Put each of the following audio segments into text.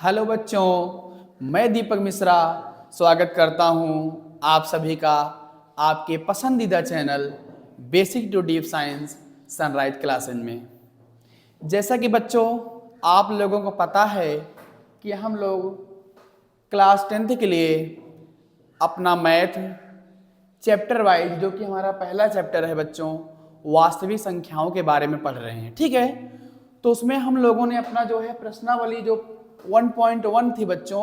Hello बच्चों, मैं दीपक मिश्रा स्वागत करता हूं आप सभी का आपके पसंदीदा channel basic to deep science sunrise classes में। जैसा कि बच्चों आप लोगों को पता है कि हम लोग क्लास 10th के लिए अपना मैथ चैप्टर वाइज, जो कि हमारा पहला चैप्टर है बच्चों, वास्तविक संख्याओं के बारे में पढ़ रहे हैं। ठीक है, तो उसमें हम लोगों ने अपना जो है प्रश्नावली जो 1.1 थी बच्चों,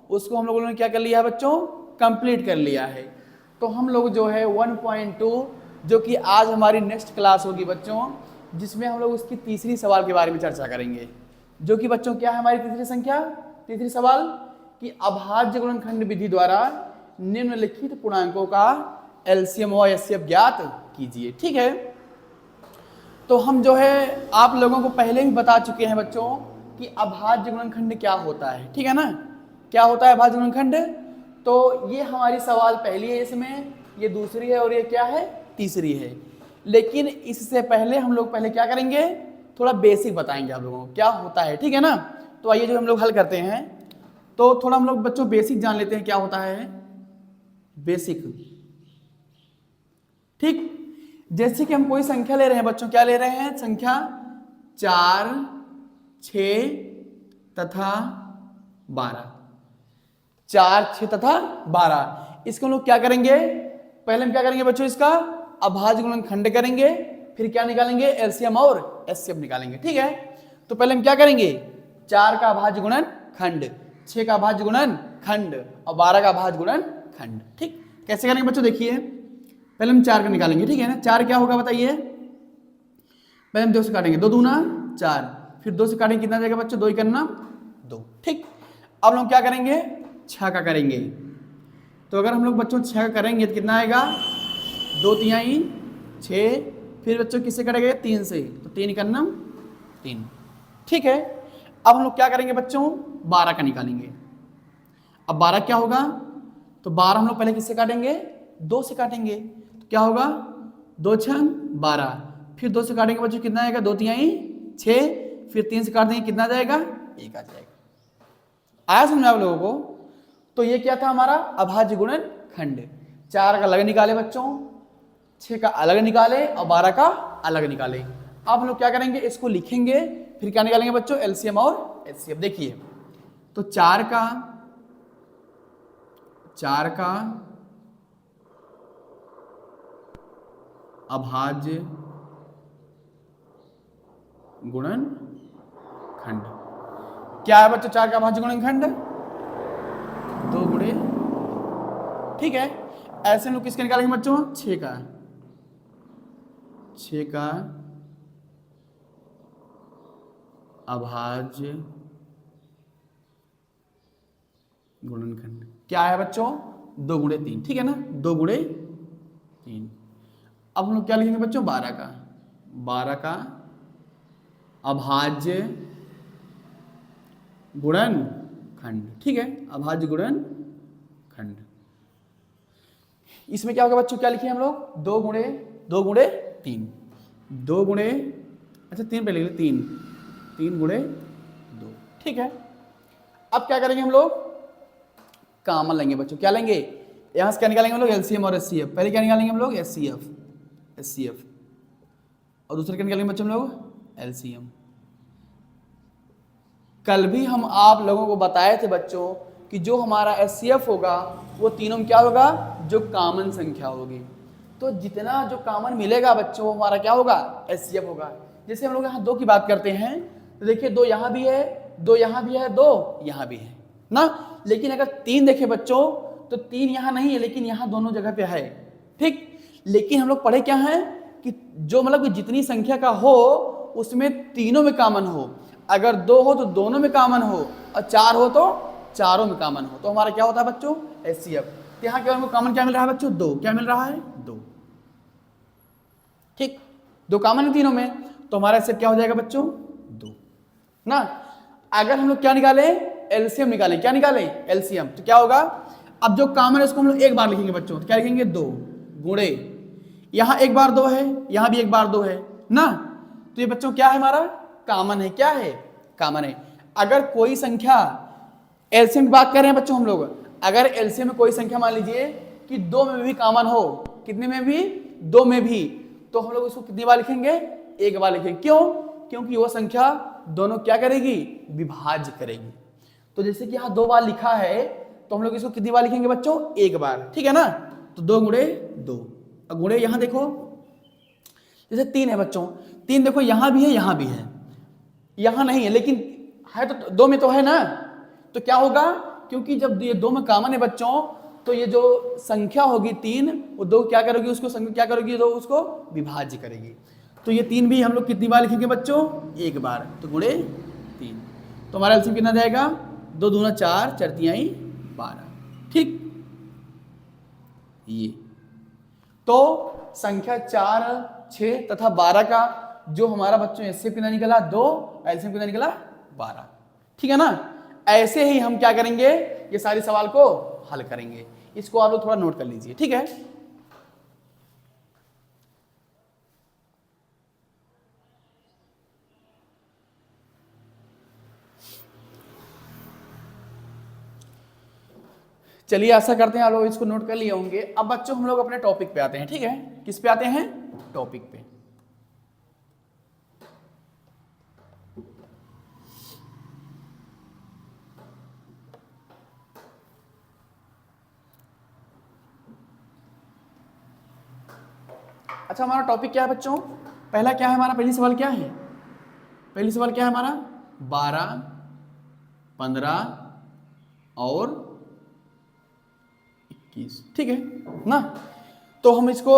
उसको हम लोगों ने क्या कर लिया है बच्चों, कंप्लीट कर लिया है। तो हम लोग जो है 1.2, जो कि आज हमारी नेक्स्ट क्लास होगी बच्चों, जिसमें हम लोग उसकी तीसरी सवाल के बारे में चर्चा करेंगे। जो कि बच्चों क्या है हमारी तीसरी सवाल कि अभाज्य गुणनखंड विधि द्वारा निम्नलिखित पूर्णांकों का एलसीएम व एचसीएफ ज्ञात कीजिए। ठीक है, तो हम जो है आप लोगों को पहले ही बता चुके हैं बच्चों कि अभाज्य गुणनखंड क्या होता है। ठीक है ना, क्या होता है अभाज्य गुणनखंड। तो ये हमारी सवाल पहली है, इसमें ये दूसरी है और ये क्या है, तीसरी है। लेकिन इससे पहले हम लोग पहले क्या करेंगे, थोड़ा बेसिक बताएंगे आप लोगों को क्या होता है। ठीक है ना, तो आइए जो हम लोग हल करते हैं, तो थोड़ा हम लोग बच्चों बेसिक जान लेते हैं क्या होता है बेसिक। ठीक, जैसे कि हम कोई संख्या ले रहे हैं बच्चों, क्या ले रहे हैं संख्या 4, 6 तथा 12। 4, 6 तथा 12, इसको हम लोग क्या करेंगे, पहले हम क्या करेंगे बच्चों, इसका अभाज्य गुणनखंड करेंगे, फिर क्या निकालेंगे, एलसीएम और एचसीएफ निकालेंगे। ठीक है, तो पहले हम क्या करेंगे, 4 का अभाज्य गुणनखंड, 6 का अभाज्य गुणनखंड और 12 का अभाज्य गुणनखंड। ठीक, कैसे करेंगे बच्चों, देखिए पहले हम 4 का निकालेंगे। ठीक है ना, 4 क्या होगा बताइए, पहले हम 2 से काटेंगे, 2 दूना 4, फिर 2 से काटेंगे कितना जाएगा बच्चों, 2 करना 2। ठीक, अब हम क्या करेंगे, 6 का करेंगे। तो अगर हम लोग बच्चों 6 का करेंगे तो कितना आएगा, 2 तिहाई 6, फिर बच्चों किससे करेंगे, 3 से, तो 3 करना 3। ठीक है, अब हम लोग क्या करेंगे बच्चों, 12 का निकालेंगे। अब 12 क्या होगा, तो 12 हम लोग पहले किससे काटेंगे, 2 से काटेंगे। तो क्या होगा, 2 छंग 12, फिर 2 से काटेंगे बच्चों कितना आएगा, 2 तिहाई 6, फिर 3 से काट देंगे कितना जाएगा, 1 आ जाएगा। आया समझ आप लोगों को। तो ये क्या था हमारा अभाज्य गुणनखंड। 4 का अलग निकाले बच्चों, 6 का अलग निकाले और 12 का अलग निकाले। अब हम लोग क्या करेंगे, इसको लिखेंगे, फिर क्या निकालेंगे बच्चों, एलसीएम और एचसीएफ। देखिए, तो 4 का अभाज्य गुणनखंड क्या है बच्चों, 4 का अभाज्य गुणनखंड 2 गुणे। ठीक है, ऐसे हम लोग किसका निकालेंगे बच्चों, 6 का अभाज्य गुणनखंड क्या है बच्चों, 2 गुणे 3। ठीक है ना, 2 गुणे 3। अब हम लोग क्या लिखेंगे बच्चों, 12 का अभाज्य गुणनखंड। ठीक है, अभाज्य गुणनखंड। इसमें क्या होगा बच्चों, क्या लिखे हम लोग, 2 गुणे 3, 2 गुणे, अच्छा 3 पे लिख ले, 3 गुणे 2। ठीक है, अब क्या करेंगे हम लोग, कॉमन लेंगे बच्चों, क्या लेंगे, यहां से क्या निकालेंगे हम लोग, एलसीएम और एचसीएफ। पहले क्या निकालेंगे हम लोग, एचसीएफ, और दूसरे क्या निकालेंगे बच्चों हम लोग, एलसीएम। कल भी हम आप लोगों को बताए थे बच्चों कि जो हमारा एचसीएफ होगा वो तीनों में क्या होगा, जो कॉमन संख्या होगी। तो जितना जो कॉमन मिलेगा बच्चों वो हमारा क्या होगा, एचसीएफ होगा। जैसे हम लोग यहाँ 2 की बात करते हैं, तो देखिए 2 यहाँ भी है, 2 यहाँ भी है, 2 यहाँ भी है ना। लेकिन अगर 3 देखें बच्चों, तो 3 यहाँ नहीं है, लेकिन यहाँ दोनों जगह पे है। ठीक, लेकिन हम लोग पढ़े क्या है कि जो मतलब कि जितनी संख्या का हो उसमें तीनों में कॉमन हो। अगर 2 हो तो दोनों में कॉमन हो, और 4 हो तो चारों में कॉमन हो, तो हमारा क्या होता है बच्चों, एचसीएफ। तो यहाँ क्या हमको कॉमन क्या मिल रहा है बच्चों, 2। क्या मिल रहा है, 2। ठीक, 2 कॉमन है तीनों में, तो हमारा एचसीएफ क्या हो जाएगा बच्चों, 2 ना। अगर हम लोग क्या निकाले, एलसीएम निकाले, क्या निकाले, एलसीएम, तो क्या होगा, अब जो कॉमन है उसको हम लोग एक बार लिखेंगे बच्चों, तो क्या लिखेंगे, 2 गुणे, यहां एक बार 2 है, यहां भी एक बार 2 है ना। तो ये बच्चों क्या है हमारा, कॉमन है, क्या है, कॉमन है। अगर कोई संख्या एलसीएम की बात कर रहे हैं बच्चों हम लोग। अगर एलसीएम में कोई संख्या मान लीजिए कि 2 में भी कॉमन हो, कितने में भी, 2 में भी, तो हम लोग उसको कितनी बार लिखेंगे, एक बार लिखेंगे। क्यों? क्योंकि वो संख्या दोनों क्या करेगी, विभाज्य करेगी। तो जैसे कि यहाँ 2 बार लिखा है तो हम लोग इसको कितनी बार लिखेंगे बच्चों, एक बार, ठीक है ना। तो 2 गुणे 2, अब गुणे यहाँ देखो जैसे 3 है बच्चों, 3 देखो यहाँ भी है, यहाँ भी है, यहाँ नहीं है, लेकिन है तो 2 में तो है ना। तो क्या होगा, क्योंकि जब ये 2 में कॉमन है बच्चों, तो ये जो संख्या होगी 3, वो 2 क्या करोगी, उसको संख्या क्या करोगी, 2 उसको विभाज्य करेगी। तो ये 3 भी हम लोग कितनी बार लिखेंगे बच्चों, एक बार, तो गुणे 3। तो हमारा एलसीएम कितना जाएगा, 2 दूना 4, 4 तिहाई 12, ठीक। ये तो संख्या 4, 6 तथा 12 का जो हमारा बच्चों एलसीएम कितना निकला, 2, एलसीएम कितना निकला, 12, ठीक है ना। ऐसे ही हम क्या करेंगे, ये सारे सवाल को हल करेंगे। इसको आप लोग थोड़ा नोट कर लीजिए, ठीक है। चलिए आशा करते हैं आप लोग इसको नोट कर लिए होंगे। अब बच्चों हम लोग अपने टॉपिक पे आते हैं, ठीक है। किस पे आते हैं, टॉपिक पे। अच्छा, हमारा टॉपिक क्या है बच्चों, पहला क्या है हमारा, पहली सवाल क्या है, पहली सवाल क्या है हमारा, 12, 15 और 21, ठीक है ना। तो हम इसको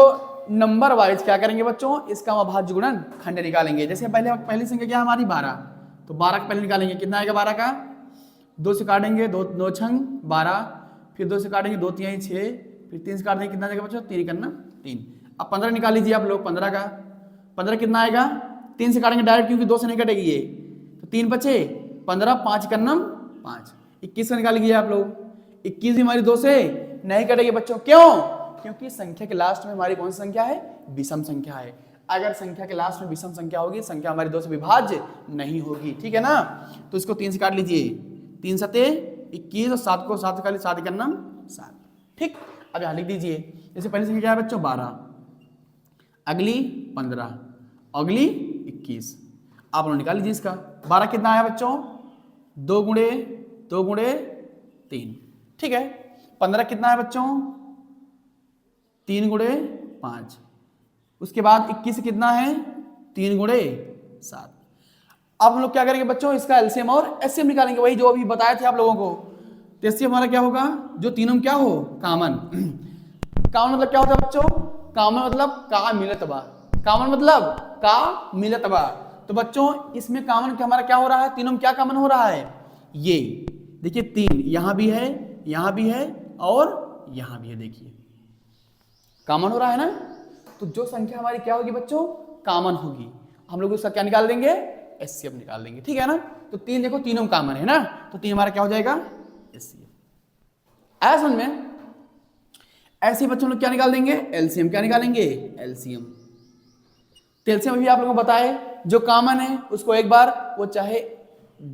नंबर वाइज क्या करेंगे बच्चों, इसका अभाज्य गुणन खंड निकालेंगे। जैसे पहली संख्या क्या है हमारी, 12, तो 12 का पहले निकालेंगे, कितना आएगा 12 का, 2 से काटेंगे, 2 छंग 12, फिर 2 से काटेंगे, 2 तिहाई 6, फिर 3 से काटेंगे, कितना आएगा बच्चों, 3 करना 3। अब 15 निकाल लीजिए आप लोग, 15 का, 15 कितना आएगा, 3 से काटेंगे डायरेक्ट, क्योंकि 2 से नहीं कटेगी ये, तो 3 बचे, 15, 5 करना 5, 21 का निकाल लीजिए आप लोग, 21 भी हमारी 2 से नहीं कटेगी बच्चों, क्यों, क्योंकि संख्या के लास्ट में हमारी कौन सी संख्या है, विषम संख्या है। अगर संख्या के लास्ट में विषम संख्या होगी, संख्या हमारी 2 से विभाज्य नहीं होगी, ठीक है ना। तो इसको 3 से काट लीजिए, 3 सते 21 और 7 को 7 का 7 करना 7, ठीक। अब यहाँ लिख दीजिए, जैसे पहली संख्या क्या है बच्चों, 12, अगली 15, अगली 21, आप लोग निकाल लीजिए इसका। 12 कितना आया बच्चों, 2 गुणे 3, ठीक है। 15 कितना है बच्चों, 3 गुणे 5, उसके बाद 21 कितना है, 3 गुणे 7। अब हम लोग क्या करेंगे बच्चों, इसका एलसीएम और एचसीएम निकालेंगे, वही जो अभी बताए थे आप लोगों को। तो एचसीएम हमारा क्या होगा, जो तीनों क्या हो, कॉमन। कॉमन मतलब क्या होता है बच्चों, कॉमन मतलब का मिलत बा, कॉमन मतलब का मिलत बा। तो बच्चों इसमें कॉमन हमारा क्या हो रहा है, तीनों में क्या कॉमन हो रहा है, ये देखिए 3 यहां भी है, यहां भी है और यहां भी है, देखिए कॉमन हो रहा है ना। तो जो संख्या हमारी क्या होगी बच्चों, कॉमन होगी, हम लोग उसका क्या निकाल देंगे, एचसीएफ निकाल देंगे, ठीक है ना। तो 3 देखो तीनों कॉमन है ना, तो 3 हमारा क्या हो जाएगा, एचसीएफ। ऐसा समझ में, ऐसे बच्चों लोग क्या निकाल देंगे, एलसीएम। क्या निकालेंगे, एलसीएम। तो एलसीएम भी आप लोगों को बताए, जो कॉमन है उसको एक बार, वो चाहे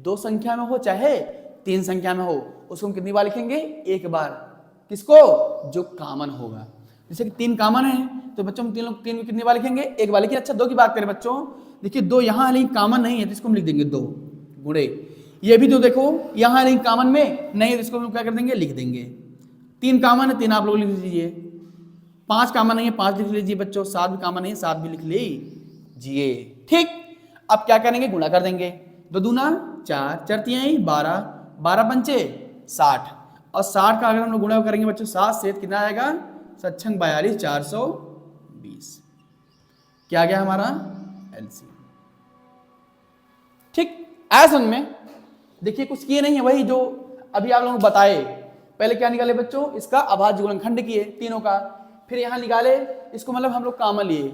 2 संख्या में हो चाहे 3 संख्या में हो, उसको हम कितनी बार लिखेंगे, एक बार। किसको, जो कॉमन होगा। जैसे कि 3 कॉमन है तो बच्चों हम 3 को कितनी बार लिखेंगे, एक बार। लेकिन अच्छा 2 की बात करें बच्चों, देखिए 2 यहाँ लेकिन कॉमन नहीं है, तो इसको हम लिख देंगे 2 गुणे, ये भी 2 देखो यहाँ लेकिन कॉमन में नहीं है, तो इसको हम क्या कर देंगे, लिख देंगे। 3 कॉमन है, 3 आप लोग लिख लीजिए। 5 कॉमन नहीं है, 5 लिख लीजिए बच्चों। 7 भी कॉमन नहीं है, 7 भी लिख लीजिए, ठीक। अब क्या करेंगे, गुणा कर देंगे, 2 दूना 4, 4 तिहाई 12, 12 पंचे 60, और 60 का अगर हम लोग गुणा करेंगे बच्चों 7 से, कितना आएगा, 7 42, 420, क्या गया हमारा, एलसीएम, ठीक। ऐसा में देखिए कुछ किए नहीं है, वही जो अभी आप लोगों को बताए। पहले क्या निकाले बच्चों, इसका अभाज्य गुणनखंड किए तीनों का, फिर यहां निकाले इसको, मतलब हम लोग कॉमन लिए।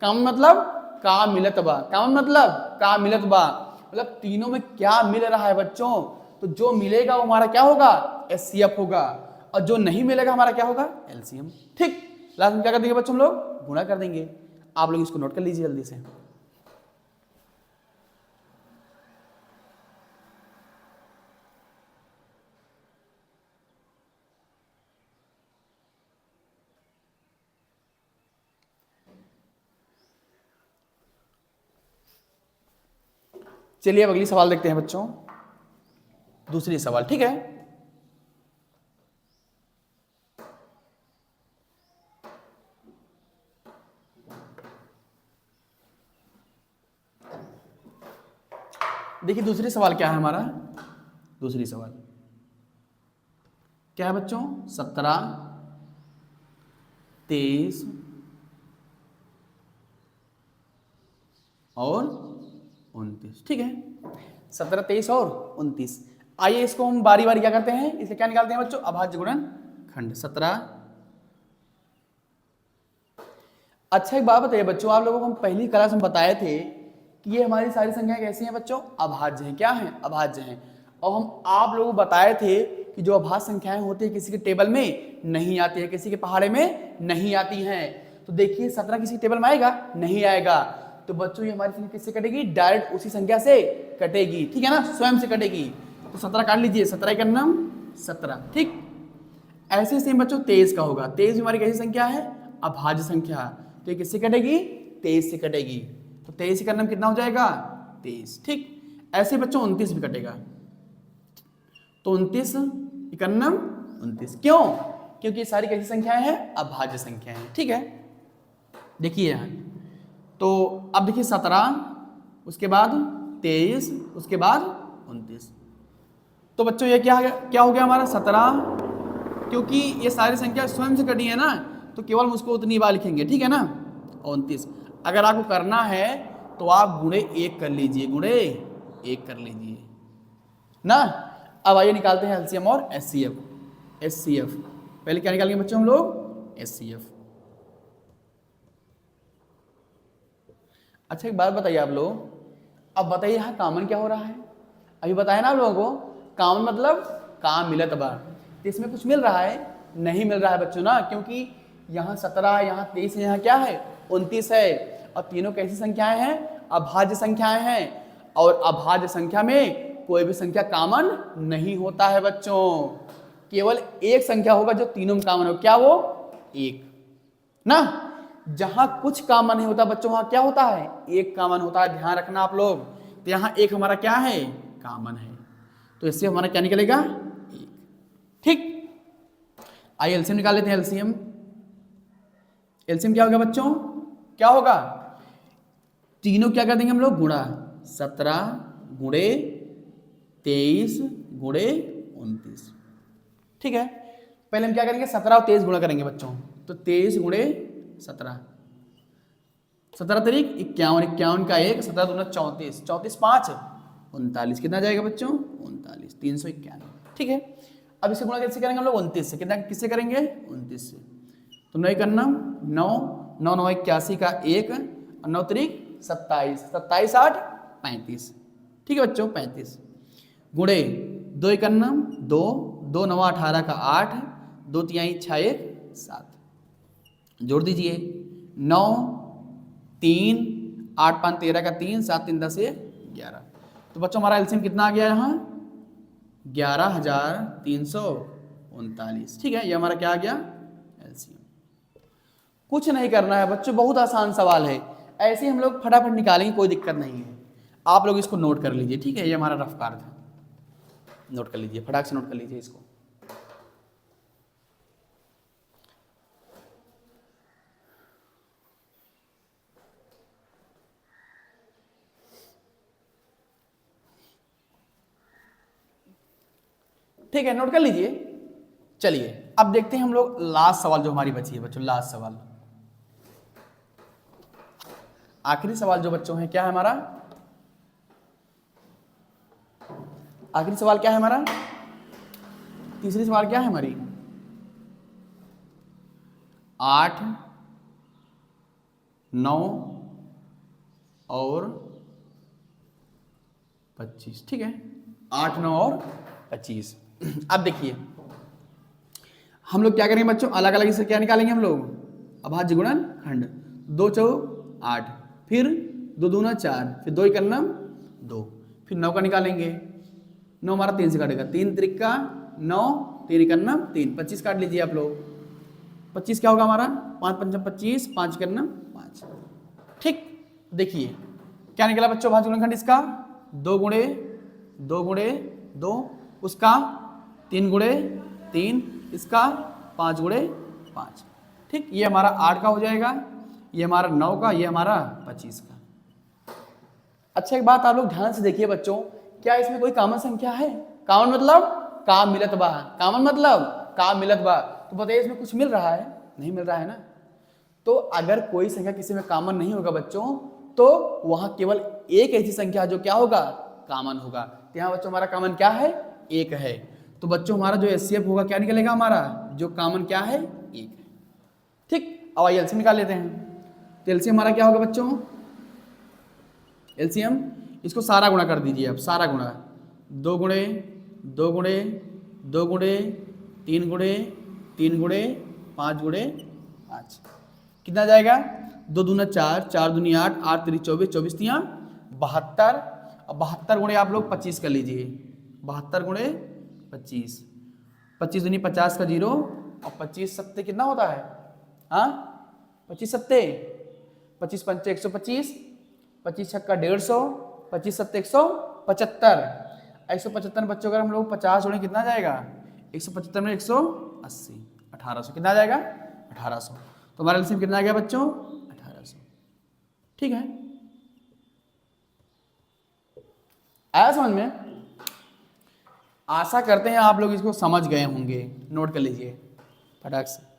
कॉमन मतलब का मिलत बा, कॉमन मतलब का मिलत बा, मतलब तीनों में क्या मिल रहा है बच्चों, तो जो मिलेगा वो हमारा क्या होगा, एचसीएफ होगा, और जो नहीं मिलेगा हमारा क्या होगा, एलसीएम, ठीक। लास्ट में क्या कर देंगे बच्चों, हम लोग गुणा कर देंगे। आप लोग इसको नोट कर लीजिए जल्दी से। चलिए अब अगली सवाल देखते हैं बच्चों, दूसरी सवाल, ठीक है। देखिए दूसरी सवाल क्या है हमारा, दूसरी सवाल क्या है बच्चों, 17, 23 और 29, ठीक है। 17, 23 और 29। आइए इसको हम बारी बारी क्या करते हैं, इसे क्या निकालते हैं बच्चों, अभाज्य गुणनखंड। 17। अच्छा एक बात बताइए बच्चों, आप लोगों को हम पहली क्लास में बताए थे कि ये हमारी सारी संख्याएं कैसी हैं बच्चों, अभाज्य हैं। क्या हैं, अभाज्य हैं। और हम आप लोगों को बताए थे कि जो अभाज्य संख्याएं होती है किसी के टेबल में नहीं आती है, किसी के पहाड़े में नहीं आती हैं। तो देखिए 17 किसी टेबल में आएगा, नहीं आएगा। तो बच्चों ये हमारी संख्या किससे कटेगी, डायरेक्ट उसी संख्या से कटेगी, ठीक है ना, स्वयं से कटेगी। तो 17 काट लीजिए, 17 का नाम 17, ठीक। ऐसे सेम बच्चों 23 का होगा। 23 हमारी कैसी संख्या है, अभाज्य संख्या। तो ये किससे कटेगी, 23 से कटेगी। तो 23 का नाम कितना हो जाएगा, 23, ठीक। ऐसे बच्चों 29 भी कटेगा। तो 29 इकन्नम 29, क्यों, क्योंकि ये सारी कैसी संख्याएं हैं, अभाज्य संख्याएं हैं, ठीक है। देखिए यहाँ तो अब देखिए 17, उसके बाद 23, उसके बाद 29। तो बच्चों ये क्या हो गया हमारा 17, क्योंकि ये सारी संख्या स्वयं से कटी है ना, तो केवल उसको उतनी बार लिखेंगे, ठीक है ना। 29 अगर आपको करना है तो आप गुणे 1 कर लीजिए, गुणे 1 कर लीजिए ना। अब आइए निकालते हैं एलसीएम और एचसीएफ। एचसीएफ पहले क्या निकालेंगे बच्चों हम लोग, एचसीएफ। अच्छा एक बात बताइए आप लोग, अब बताइए यहाँ कॉमन क्या हो रहा है। अभी बताया ना आप लोगों को, कॉमन मतलब काम मिलत बा। तो इसमें कुछ मिल रहा है, नहीं मिल रहा है बच्चों ना, क्योंकि यहाँ 17, यहाँ 23, यहाँ क्या है 29 है। और तीनों कैसी संख्याएं हैं, अभाज्य संख्याएं हैं। और अभाज्य संख्या में कोई भी संख्या कॉमन नहीं होता है बच्चों, केवल एक संख्या होगा जो तीनों में कॉमन हो, क्या वो, एक ना। जहां कुछ कॉमन नहीं होता बच्चों वहां क्या होता है, एक कॉमन होता है, ध्यान रखना आप लोग। तो यहाँ एक हमारा क्या है, कॉमन है। तो इससे हमारा क्या निकलेगा, एक, ठीक। आइए एलसीएम निकाल लेते हैं। एलसीएम, एलसीएम क्या होगा बच्चों, क्या होगा, तीनों क्या कर देंगे हम लोग, गुणा 17 गुणे 23 गुणे 29, ठीक है। पहले हम क्या करेंगे, 17 और 23 गुणा करेंगे बच्चों। तो 23 गुणे 17, 17 तरीक 51, 51 का 1, 17 दूना 34, 34 5 39, कितना जाएगा बच्चों, 39, 391, ठीक है। अब इसे गुणा कैसे करेंगे हम लोग, 29 से, कितना किससे करेंगे, 29 से। तो 9 करना 9, 9 9 81 का 1 और 9 तरीक 27, 27 8 35, ठीक है बच्चों, 35 गुणे 2 करना 2, 2 9 18 का 8, 2 तिहाई 6 1 7, जोड़ दीजिए 9 3 8 5 13 का 3, 7 3 10 11। तो बच्चों हमारा एलसीएम कितना आ गया यहाँ, 11,339, ठीक है। ये हमारा क्या आ गया, एलसीएम। कुछ नहीं करना है बच्चों, बहुत आसान सवाल है, ऐसे हम लोग फटाफट निकालेंगे, कोई दिक्कत नहीं है। आप लोग इसको नोट कर लीजिए, ठीक है। ये हमारा रफ कार्ड था, नोट कर लीजिए, फटाक से नोट कर लीजिए इसको। ठीक है, नोट कर लीजिए। चलिए अब देखते हैं हम लोग लास्ट सवाल जो हमारी बची है बच्चों, लास्ट सवाल, आखिरी सवाल जो बच्चों है, क्या है हमारा आखिरी सवाल, क्या है हमारा तीसरी सवाल, क्या है हमारी 8 9 और 25, ठीक है। 8 9 और 25। अब देखिए हम लोग क्या करेंगे बच्चों, अलग अलग से क्या निकालेंगे हम लोग, अभाज्य गुणनखंड। 2 चौक 8, फिर 2 दूना 4, फिर 2 करना 2, फिर 9 का निकालेंगे। 9 हमारा 3 से काटेगा, 3 त्रिक का 9, 3 करना 3, 25 काट लीजिए आप लोग। 25 क्या होगा हमारा, 5 पंच 25, 5 करना 5, ठीक। देखिए क्या निकला बच्चों अभाज्य गुणनखंड इसका, 2 गुणे 2 गुणे 2, उसका 3 गुणे 3, इसका 5 गुणे 5। ठीक, ये हमारा 8 का हो जाएगा, ये हमारा 9 का, ये हमारा 25 का। अच्छा एक बात आप लोग ध्यान से देखिए बच्चों, क्या इसमें कोई कॉमन संख्या है? कॉमन मतलब काम मिलत बा, कॉमन मतलब काम मिलत बा। तो बताइए इसमें कुछ मिल रहा है? नहीं मिल रहा है ना। तो अगर कोई संख्या किसी में कॉमन नहीं होगा बच्चों, तो वहां केवल एक ऐसी संख्या जो क्या होगा, कॉमन होगा। तो यहाँ बच्चों हमारा कॉमन क्या है? 1 है। तो बच्चों हमारा जो एचसीएफ होगा क्या निकलेगा? हमारा जो कॉमन क्या है? 1 है। ठीक, अब आइए एलसीएम निकाल लेते हैं। तो एलसीएम हमारा क्या होगा बच्चों? एलसीएम इसको सारा गुणा कर दीजिए, अब सारा गुणा 2 गुणे 2 गुणे 2 गुणे 3 गुणे 3 गुणे 5 गुणे 5, कितना जाएगा? 2 दूना 4, 4 दूनी 8, 8 3 24, 24 तिया 72। अब 72 गुणे आप लोग 25 कर लीजिए, 72 गुणे 25, 25 दूनी 50 का 0, और 25 सत्ते कितना होता है? हाँ 25 सत्ते 25 पंचे 125, 25 छक्का 150, 25 सत्ते 175। 175 बच्चों अगर हम लोग 50 जोड़े कितना जाएगा? 175 में 180, 1800, कितना जाएगा? 1800। तो हमारा एलसीएम कितना आ गया बच्चों? 1800। ठीक है, आया समझ में? आशा करते हैं आप लोग इसको समझ गए होंगे। नोट कर लीजिए फटाक से।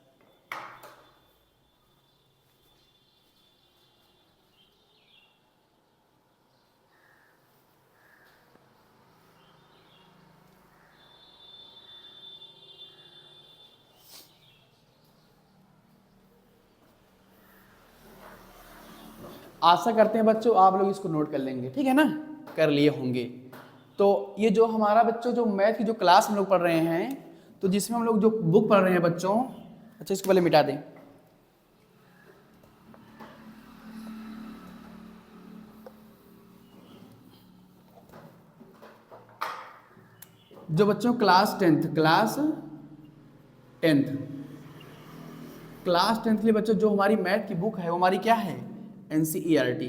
आशा करते हैं बच्चों आप लोग इसको नोट कर लेंगे, ठीक है ना? कर लिए होंगे। तो ये जो हमारा बच्चों जो मैथ की जो क्लास हम लोग पढ़ रहे हैं, तो जिसमें हम लोग जो बुक पढ़ रहे हैं बच्चों, अच्छा इसको पहले मिटा दें। जो बच्चों क्लास टेंथ के लिए बच्चों जो हमारी मैथ की बुक है वो हमारी क्या है? NCERT,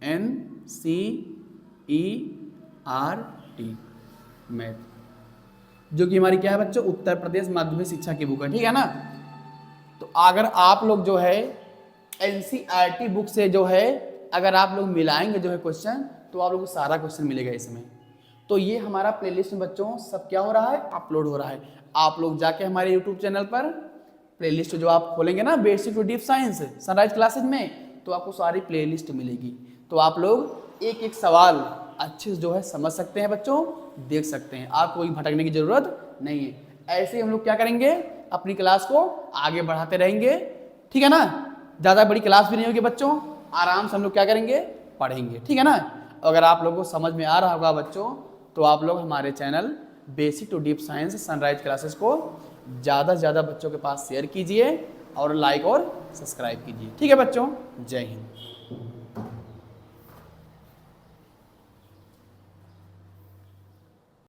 NCERT मैथ, जो कि हमारी क्या है बच्चों? उत्तर प्रदेश माध्यमिक शिक्षा की बुक है, ठीक है ना? तो अगर आप लोग जो है NCERT बुक से जो है अगर आप लोग मिलाएंगे जो है क्वेश्चन, तो आप लोग को सारा क्वेश्चन मिलेगा इसमें। तो ये हमारा प्लेलिस्ट में बच्चों सब क्या हो रहा है? अपलोड हो रहा है। आप लोग जाके हमारे यूट्यूब चैनल पर प्लेलिस्ट जो आप खोलेंगे ना, basic to deep science sunrise classes में, तो आपको सारी प्लेलिस्ट मिलेगी। तो आप लोग एक एक सवाल अच्छे से जो है समझ सकते हैं बच्चों, देख सकते हैं, आपको कोई भटकने की जरूरत नहीं है। ऐसे ही हम लोग क्या करेंगे? अपनी क्लास को आगे बढ़ाते रहेंगे, ठीक है ना? ज़्यादा बड़ी क्लास भी नहीं होगी बच्चों, आराम से हम लोग क्या करेंगे? पढ़ेंगे, ठीक है ना? अगर आप लोगों को समझ में आ रहा होगा बच्चों, तो आप लोग हमारे channel basic to deep science sunrise classes को ज़्यादा से ज़्यादा बच्चों के पास शेयर कीजिए और लाइक और सब्सक्राइब कीजिए, ठीक है बच्चों? जय हिंद।